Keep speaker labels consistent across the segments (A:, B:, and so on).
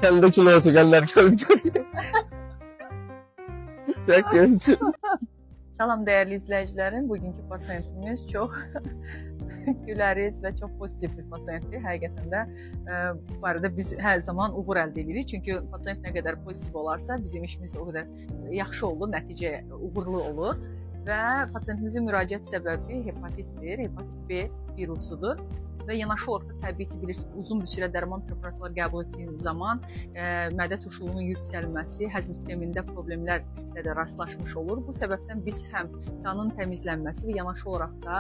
A: Kendi kilo çekenler görecek. Çek görsün.
B: Salam dəyərli izləyicilərim. Bugünkü pasientimiz çox güləriz və çox pozitiv bir pasientdir. Həqiqətən də bu barədə biz hər zaman uğur əldə edirik. Çünki pasient nə qədər pozitiv olarsa, bizim işimiz də o qədər yaxşı olur, nəticə uğurlu olur. Və pasientimizin müraciət səbəbi hepatitdir, hepatit B virusudur. Və yanaşı olaraq da təbii ki, bilirsiniz, uzun bir sürə dərman preparatları qəbul etdiyiniz zaman mədə turşuluğunun yüksəlməsi, həzm sistemində problemlərlə də rastlaşmış olur. Bu səbəbdən biz həm qanın təmizlənməsi və yanaşı olaraq da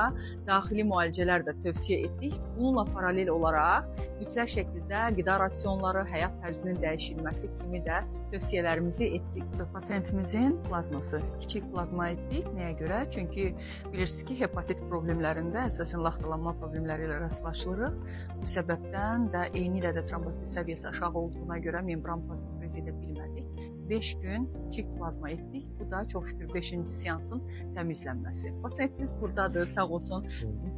B: daxili müalicələr də tövsiyə etdik. Bununla paralel olaraq mütləq şəkildə qida rasionları, həyat tərzinin dəyişilməsi kimi də tövsiyələrimizi etdik. Pasientimizin plazması kiçik plazma etdik. Nəyə görə? Çünki bilirsiniz ki, hepatit problemlərində əsasən laxtalanma problemləri ilə rastlaşırıq. Bu səbəbdən də eynilə də trombosit səviyyəsi aşağı olduğuna görə membran plazmafrez edə bilmədik. 5 gün kiçik plazma etdik. Bu da çox şükür 5-ci seansın təmizlənməsi. Pasientimiz buradadır, sağ olsun.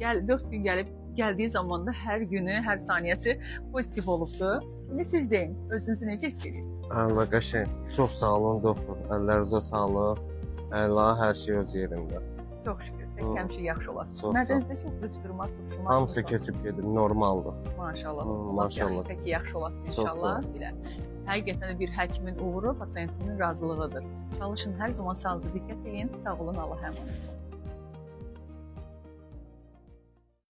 B: 4 gün gəldiyi zaman da hər günü, hər saniyəsi pozitiv olubdur. İndi siz deyin, özünüzü necə hiss edirsiniz?
A: Allah qəşəng. Çox sağ olun doktor. Əllərinizə sağlıq. Allah hər şey öz yerində.
B: Çox şükür. Həmişə yaxşı olasınız.
A: Çox
B: Mədənizdə çox qıcqırma, turşuma.
A: Hamısı keçib gedir, normaldır.
B: Maşallah.
A: Maşallah.
B: Peki yaxşı olasınız
A: Çox
B: inşallah.
A: sağ ol.
B: Belə. Həqiqətən də bir həkimin uğuru pasiyentinin razılığıdır. Çalışın hər zaman sağlığınıza diqqət edin. Sağ olun, Allah əmanət olun.